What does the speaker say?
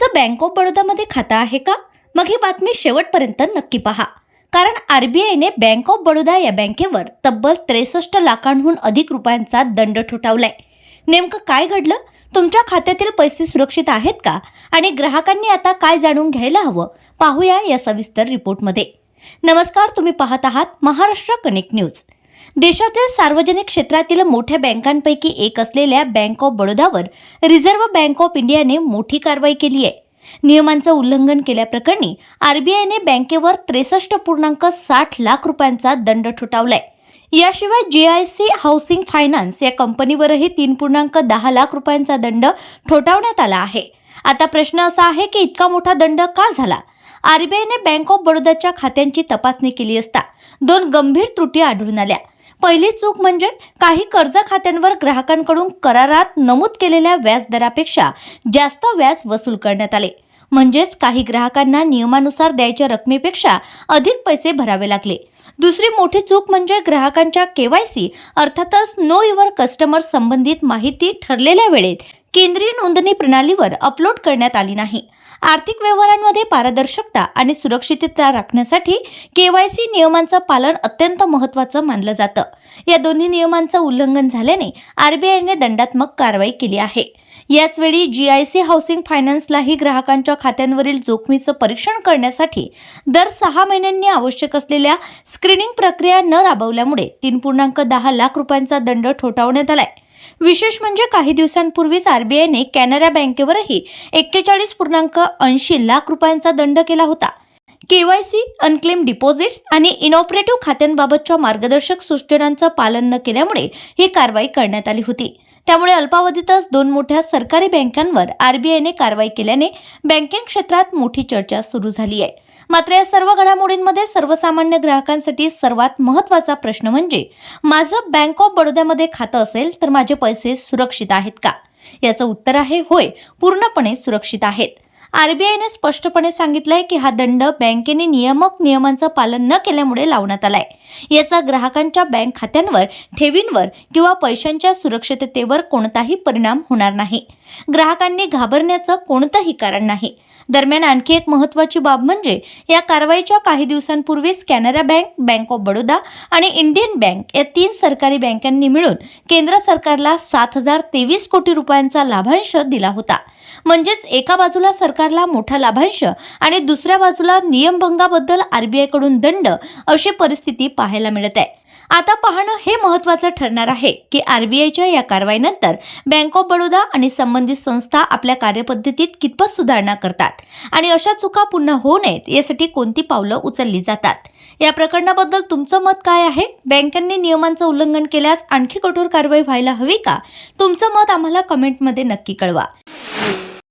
तुमचं bank of बडोदामध्ये खातं आहे का? मग ही बातमी शेवटपर्यंत नक्की पहा, कारण आरबीआयने बँक ऑफ बडोदा या बँकेवर तब्बल 63 लाखांहून अधिक रुपयांचा दंड ठोठावलाय. नेमकं काय घडलं? तुमच्या खात्यातील पैसे सुरक्षित आहेत का? आणि ग्राहकांनी आता काय जाणून घ्यायला हवं? पाहूया या सविस्तर रिपोर्टमध्ये. नमस्कार, तुम्ही पाहत आहात महाराष्ट्र कनेक्ट न्यूज. देशातील सार्वजनिक क्षेत्रातील मोठ्या बँकांपैकी एक असलेल्या बँक ऑफ बडोदावर रिझर्व्ह बँक ऑफ इंडियाने मोठी कारवाई केली आहे. नियमांचं उल्लंघन केल्याप्रकरणी आरबीआयने बँकेवर 63.60 लाख रुपयांचा दंड ठोठावलाय. याशिवाय जीआयसी हाऊसिंग फायनान्स या कंपनीवरही 3.10 लाख रुपयांचा दंड ठोठावण्यात आला आहे. आता प्रश्न असा आहे की इतका मोठा दंड का झाला? आरबीआयने बँक ऑफ बडोदाच्या खात्यांची तपासणी केली असता 2 गंभीर त्रुटी आढळून आल्या. पहिली चूक म्हणजे काही कर्ज खात्यांवर ग्राहकांकडून करारात नमूद केलेल्या व्याज दरापेक्षा जास्त व्याज वसूल करण्यात आले. म्हणजेच काही ग्राहकांना नियमानुसार द्यायच्या रकमेपेक्षा अधिक पैसे भरावे लागले. दुसरी मोठी चूक म्हणजे ग्राहकांच्या केवायसी अर्थातच नो युअर कस्टमर संबंधित माहिती ठरलेल्या वेळेत केंद्रीय नोंदणी प्रणालीवर अपलोड करण्यात आली नाही. आर्थिक व्यवहारांमध्ये पारदर्शकता आणि सुरक्षितता राखण्यासाठी केवायसी नियमांचं पालन अत्यंत महत्त्वाचं मानलं जातं. या दोन्ही नियमांचं उल्लंघन झाल्याने आरबीआयने दंडात्मक कारवाई केली आहे. याचवेळी जीआयसी हाऊसिंग फायनान्सलाही ग्राहकांच्या खात्यांवरील जोखमीचं परीक्षण करण्यासाठी दर 6 महिन्यांनी आवश्यक असलेल्या स्क्रीनिंग प्रक्रिया न राबवल्यामुळे 3.10 लाख रुपयांचा दंड ठोठावण्यात आलाय. विशेष म्हणजे काही दिवसांपूर्वीच आरबीआयने कॅनरा बँकेवरही 41.80 लाख रुपयांचा दंड केला होता. केवायसी, अनक्लेम डिपॉझिट्स आणि इनऑपरेटिव्ह खात्यांबाबतच्या मार्गदर्शक सूचनांचं पालन न केल्यामुळे ही कारवाई करण्यात आली होती. त्यामुळे अल्पावधीतच 2 मोठ्या सरकारी बँकांवर आरबीआयने कारवाई केल्याने बँकिंग क्षेत्रात मोठी चर्चा सुरू झाली आहे. मात्र या सर्व घडामोडींमध्ये सर्वसामान्य ग्राहकांसाठी सर्वात महत्त्वाचा प्रश्न म्हणजे माझं बँक ऑफ बडोदामध्ये खातं असेल तर माझे पैसे सुरक्षित आहेत का? याचं उत्तर आहे होय, पूर्णपणे सुरक्षित आहेत. आरबीआयने स्पष्टपणे सांगितलंय की हा दंड बँकेने नियमांचं पालन न केल्यामुळे लावण्यात आलाय. याचा ग्राहकांच्या बँक खात्यांवर, ठेवींवर किंवा पैशांच्या सुरक्षिततेवर कोणताही परिणाम होणार नाही. ग्राहकांनी घाबरण्याचं कोणतंही कारण नाही. दरम्यान आणखी एक महत्त्वाची बाब म्हणजे या कारवाईच्या काही दिवसांपूर्वीच Canara bank, bank of Baroda आणि इंडियन बँक या 3 सरकारी बँकांनी मिळून केंद्र सरकारला 7,023 कोटी रुपयांचा लाभांश दिला होता. म्हणजेच एका बाजूला सरकारला मोठा लाभांश आणि दुसऱ्या बाजूला नियमभंगाबद्दल आरबीआयकडून दंड, अशी परिस्थिती पाहायला मिळत आहे. आता पाहणं हे महत्त्वाचं ठरणार आहे की आरबीआयच्या या कारवाईनंतर बँक ऑफ बडोदा आणि संबंधित संस्था आपल्या कार्यपद्धतीत कितपत सुधारणा करतात आणि अशा चुका पुन्हा होऊ नयेत यासाठी कोणती पावलं उचलली जातात. या प्रकरणाबद्दल तुमचं मत काय आहे? बँकांनी नियमांचं उल्लंघन केल्यास आणखी कठोर कारवाई व्हायला हवी का? तुमचं मत आम्हाला कमेंटमध्ये नक्की कळवा.